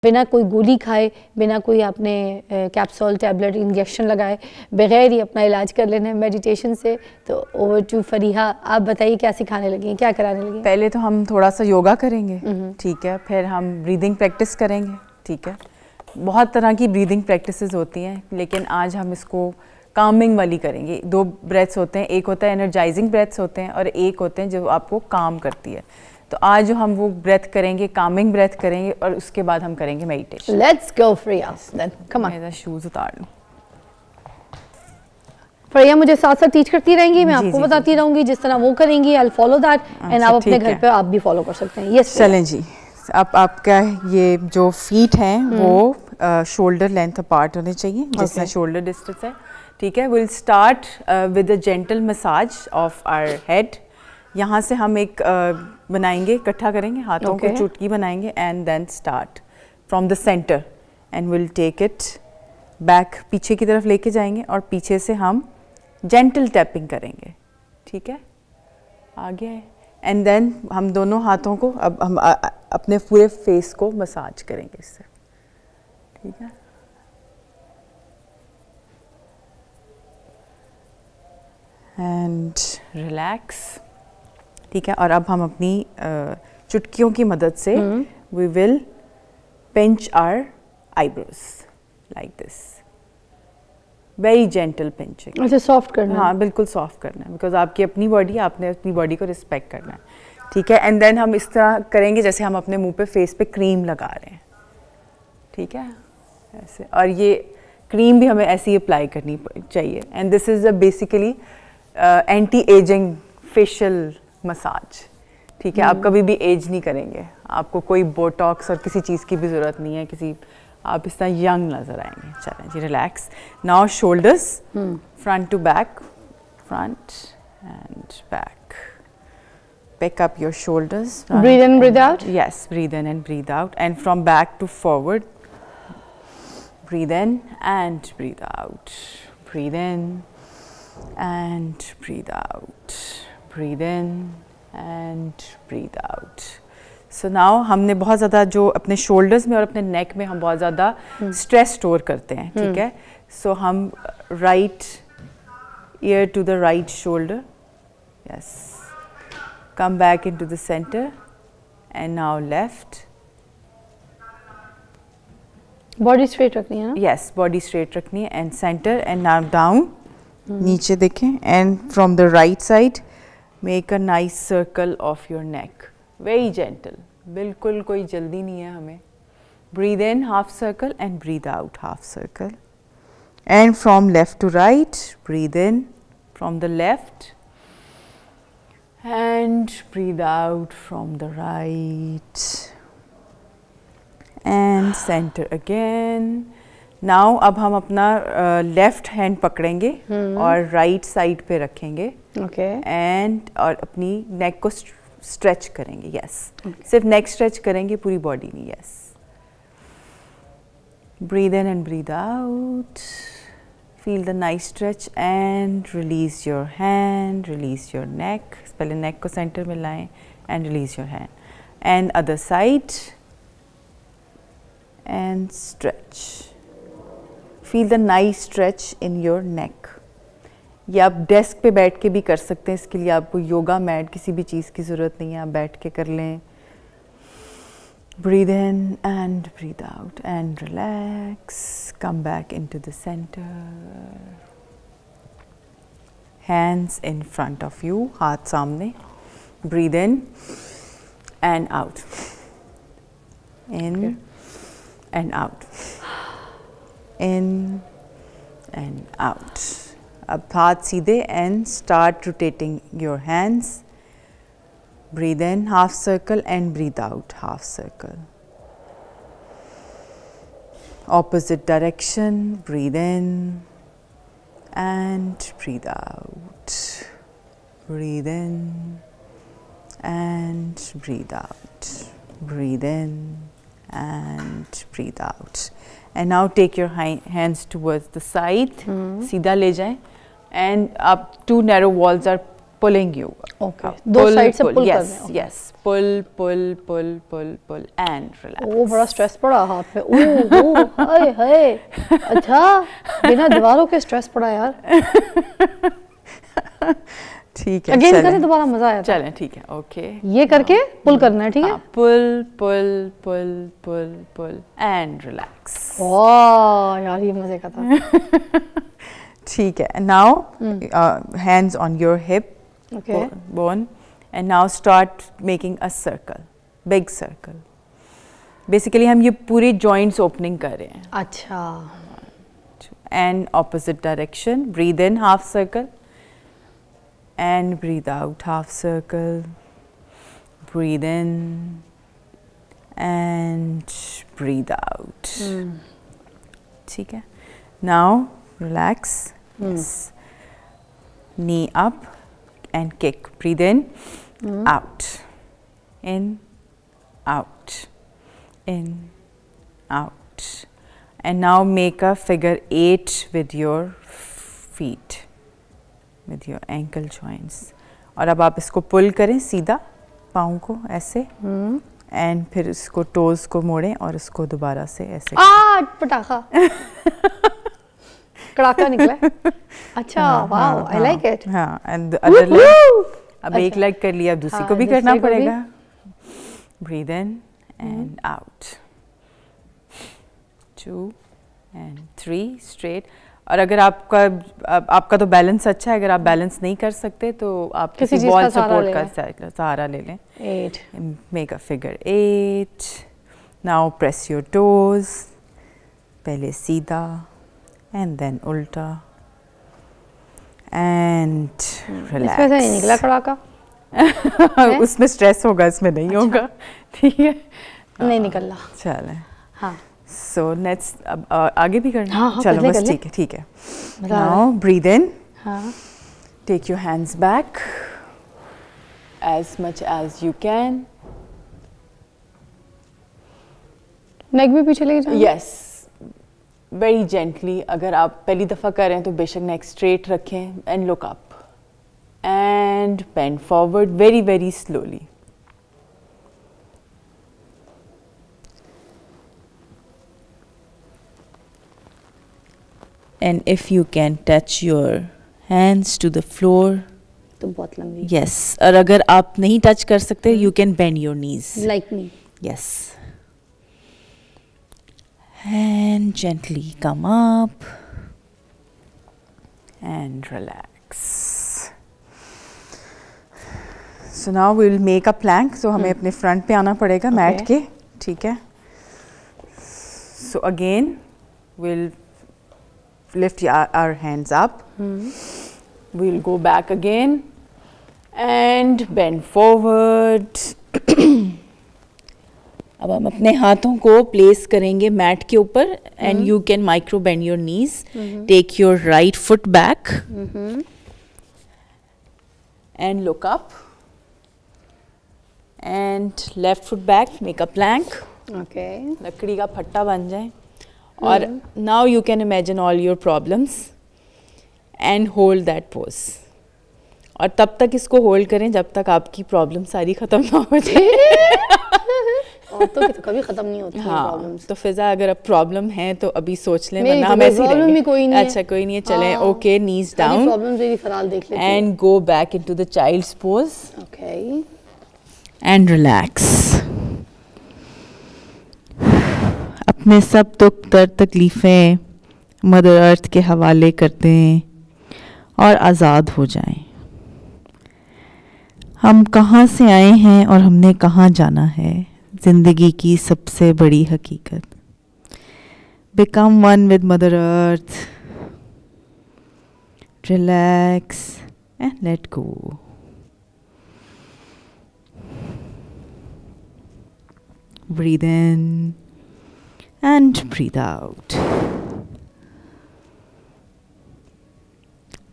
बिना कोई गोली खाए, बिना कोई आपने कैप्सूल टैबलेट इंजेक्शन लगाए, बगैर ही अपना इलाज कर लेना है मेडिटेशन से। तो ओवर टू फरीहा, आप बताइए क्या सिखाने लगी हैं, क्या कराने लगी हैं? पहले तो हम थोड़ा सा योगा करेंगे, ठीक है, फिर हम ब्रीदिंग प्रैक्टिस करेंगे, ठीक है। बहुत तरह की ब्रीदिंग प्रैक्टिसेस होती हैं, लेकिन आज हम इसको कामिंग वाली करेंगे। 2 ब्रेथ्स होते हैं, एक होता है एनर्जाइजिंग ब्रेथ्स होते हैं और एक होते हैं जो आपको काम करती है। तो आज जो हम वो ब्रेथ करेंगे, कामिंग ब्रेथ करेंगे और उसके बाद हम करेंगे meditation. Let's go Freya, then come on. मेरा शूज उतार लूं। फ्रिया मुझे साथ साथ टीच करती रहेंगी, मैं आपको बताती रहूंगी, जिस तरह वो करेंगी I will follow that, and आप अपने घर पे आप भी फॉलो कर सकते हैं। यस चलें जी। अब आपका ये जो फीट हैं वो शोल्डर लेंथ अपार्ट होने चाहिए, जिसमें शोल्डर डिस्टेंस है, ठीक है। Will start with a gentle massage of our head. यहाँ से हम एक बनाएंगे, इकट्ठा करेंगे हाथों को, चुटकी बनाएंगे, and then start from the centre and will take it back, पीछे की तरफ लेके जाएंगे और पीछे से हम जेंटल टैपिंग करेंगे, ठीक है। आगे एंड देन हम दोनों हाथों को अब हम अपने पूरे फेस को मसाज करेंगे इससे, ठीक है। एंड रिलैक्स, ठीक है। और अब हम अपनी चुटकियों की मदद से we will pinch our eyebrows like this, very gentle pinching. अच्छा, सॉफ्ट करना है? हाँ, बिल्कुल सॉफ्ट करना है, बिकॉज आपकी अपनी बॉडी, आपने अपनी बॉडी को रिस्पेक्ट करना है, ठीक है। एंड देन हम इस तरह करेंगे जैसे हम अपने मुंह पे, फेस पे क्रीम लगा रहे हैं, ठीक है, ऐसे। और ये क्रीम भी हमें ऐसे ही अप्लाई करनी चाहिए। And this is a basically anti ageing facial massage, ठीक है। आप कभी भी एज नहीं करेंगे, आपको कोई बोटॉक्स और किसी चीज़ की भी ज़रूरत नहीं है, किसी, आप इस तरह यंग नज़र आएंगे। चलें जी, relax now, shoulders front to back, front and back, pick up your shoulders, breathe in, breathe out. Yes, breathe in and breathe out, and from back to forward, breathe in and breathe out, breathe in and breathe out, breathe in and breathe out. So now हमने बहुत ज़्यादा जो अपने shoulders में और अपने neck में हम बहुत ज़्यादा stress store करते हैं, ठीक है। So हम right ear to the right shoulder, yes, come back into the center, and now left. Body straight रखनी है ना? Yes, body straight रखनी है, and center, and now down. नीचे देखें, and from the right side, make a nice circle of your neck. Very gentle. बिल्कुल कोई जल्दी नहीं है हमें. Breathe in half circle and breathe out half circle. And from left to right, breathe in from the left. And breathe out from the right, and center again. Now अब हम अपना left hand पकड़ेंगे और right side पे रखेंगे, and और अपनी नेक को स्ट्रेच करेंगे, यस, सिर्फ नेक स्ट्रेच करेंगे, पूरी बॉडी नहीं, yes. Breathe in and breathe out, feel the nice stretch and release your hand, release your neck. पहले neck को center में लाएं and release your hand. And other side and stretch. Feel the nice stretch in your neck. ये आप desk पे बैठ के भी कर सकते हैं, इसके लिए आपको योगा मैट किसी भी चीज़ की ज़रूरत नहीं है, आप बैठ के कर लें. Breathe in and breathe out and relax. Come back into the center. Hands in front of you, हाथ सामने. Breathe in and out. In and out. In and out. अब हाथ सीधे and start rotating your hands. Breathe in half circle and breathe out half circle. Opposite direction, breathe in and breathe out. Breathe in and breathe out. Breathe in and breathe out. And now take your hands towards the side. सीधा ले जाएं. And up, two narrow walls are pulling you okay, दो side से pull करना है। Yes, pull pull pull pull pull and relax. वो बड़ा stress पड़ा हाथ में, ओह हाय हाय, अच्छा बिना दीवारों के स्ट्रेस पड़ा यार। ठीक है, अगेन करें, दोबारा मजा आया। चलें ठीक है, ओके। ये करके पुल करना है, ठीक है। पुल pull pull pull pull and relax. वाह यार, ये मजे का था। ठीक है, now hands on your hip bone and now start making a circle, big circle. Basically हम ये पूरी जॉइंट्स ओपनिंग कर रहे हैं। अच्छा। And opposite direction, breathe in half circle and breathe out half circle, breathe in and breathe out. ठीक है, now relax, yes. Knee up and kick, breathe in, out, in, out, in, out, and now make a figure 8 with your feet, with your ankle joints. और अब आप इसको पुल करें सीधा पाँव को ऐसे, एंड फिर इसको टोज को मोड़ें और इसको दोबारा से ऐसे। पटाखा कड़ाका निकला। अच्छा, वाओ, आई लाइक इट। हाँ, एंड अदर लेग, अब एक लेग कर लिया, अब दूसरी को भी करना पड़ेगा। Breathe in and out, 2 and 3 straight. और अगर आपका तो बैलेंस अच्छा है, अगर आप बैलेंस नहीं कर सकते तो आप किसी वॉल सपोर्ट का सहारा ले लें। 8, make a figure 8। Now press your toes, पहले सीधा एंड देन उल्टा एंड रिलैक्स। इसमें से नहीं निकला कड़ाका। उसमें स्ट्रेस होगा, इसमें नहीं अच्छा। होगा। ठीक है, नहीं निकला। चलें। हाँ, सो नेक्स्ट अब आगे भी करना। हाँ, चलो कर ले, बस, कर ले। ठीक है ठीक है। नाउ ब्रीद इन, हाँ, take your hands back as much as you can. Neck भी पीछे लेके जाना। Yes, very gently. अगर आप पहली दफ़ा कर रहे हैं तो बेशक नेक स्ट्रेट रखें and look up and bend forward very very slowly. And if you can touch your hands to the floor, तो बहुत लंबी। yes. और अगर आप नहीं टच कर सकते, you can bend your knees. Like me. Yes. And gently come up and relax. So now we will make a plank. So हमें अपने front पे आना पड़ेगा mat के, ठीक है? So again we'll lift our hands up. We'll go back again and bend forward. अब हम अपने हाथों को प्लेस करेंगे मैट के ऊपर and you can micro bend your knees. Take your right foot back and look up and left foot back, make a plank. Okay. लकड़ी का फट्टा बन जाए और now you can imagine all your problems and hold that pose. और तब तक इसको होल्ड करें जब तक आपकी प्रॉब्लम सारी खत्म ना हो जाए। औरतों की तो कभी खत्म नहीं होती प्रॉब्लम्स। तो फिजा अगर अब प्रॉब्लम है तो अभी सोच लें, मेरी वरना तो हम कोई ऐसे ही problem रहेंगे। ही कोई नहीं है। अच्छा कोई नहीं है, चलें। ओके, नीज सारी डाउन प्रॉब्लम्स मेरी फराल देख लेती है। And go back into the child's pose okay. And relax. अपने सब दुख दर्द तकलीफ़ें मदर अर्थ के हवाले करते हैं और आज़ाद हो जाएं। हम कहाँ से आए हैं और हमने कहाँ जाना है, ज़िंदगी की सबसे बड़ी हकीकत। Become one with mother earth, relax and let go. Breathe in and breathe out.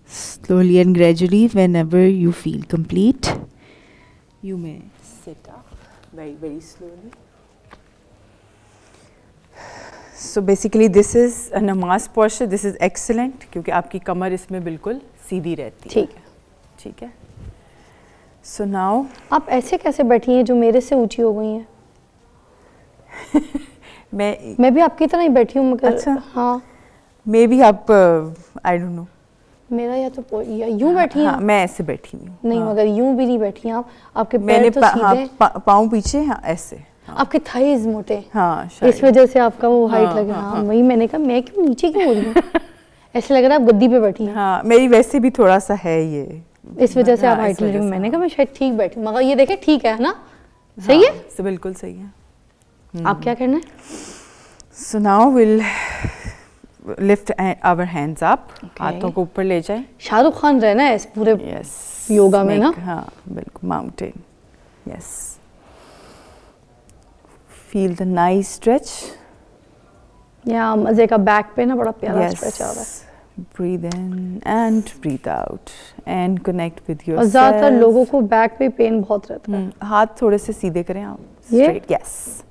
Slowly and gradually, whenever you feel complete, you may sit up very, very slowly. So basically this is a namaz posture. This is excellent क्योंकि आपकी कमर इसमें बिल्कुल सीधी रहती है। ठीक है। ठीक है। So now आप ऐसे कैसे बैठी हैं जो मेरे से ऊंची हो गई हैं? मैं भी आपकी तरह ही बैठी हूँ मगर अच्छा। हाँ मे बी आप आई डोंट नो, मेरा या तो यूं बैठी हैं हाँ, आप? मैं ऐसे बैठी हूँ नहीं हाँ। मगर यूं भी नहीं बैठी हैं आप, आपके मैंने पैर तो सीधे, पाँव पीछे, हाँ ऐसे, हाँ। आपके थाइज मोटे, हाँ इस वजह से आपका वो हाइट हाँ, लगे। हाँ, हाँ हाँ। वही मैंने कहा मैं क्यों नीचे क्यों हो रही हूँ ऐसे लग रहा है आप गद्दी पे बैठी हैं, हाँ मेरी वैसे भी थोड़ा सा है ये, इस वजह से हाँ, आप हाइट इस ले रही वजह हूँ। से, मैंने हाँ। कहा मैं शायद ठीक बैठी हूँ, मगर ये देखे ठीक है ना, सही है। हाँ, बिल्कुल सही है। आप क्या करना है? So now we'll lift our hands up, हाथों को ऊपर ले जाए। शाहरुख खान रहना है इस पूरे Yes. योगा में ना। हाँ बिल्कुल, mountain. Yes. Feel the nice stretch. या मजे का बैक पे ना बड़ा प्यारा Yes. स्ट्रेच आ रहा है। Breathe in and breathe out and connect with और yourself. ज्यादातर लोगों को बैक पे पेन बहुत रहता है। हाथ थोड़े से सीधे करें आप। ये? Straight. Yes.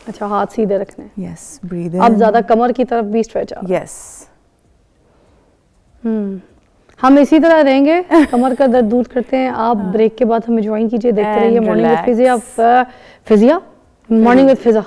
अच्छा हाथ सीधे रखने हैं। Yes. Breathe in. अब ज्यादा कमर की तरफ भी स्ट्रेच आ रहा है। Yes. हम इसी तरह रहेंगे, कमर का दर्द दूर करते हैं। आप ब्रेक के बाद हमें ज्वाइन कीजिए, देखते And रहिए मॉर्निंग विद relax. फिजिया, मॉर्निंग विद फिजा।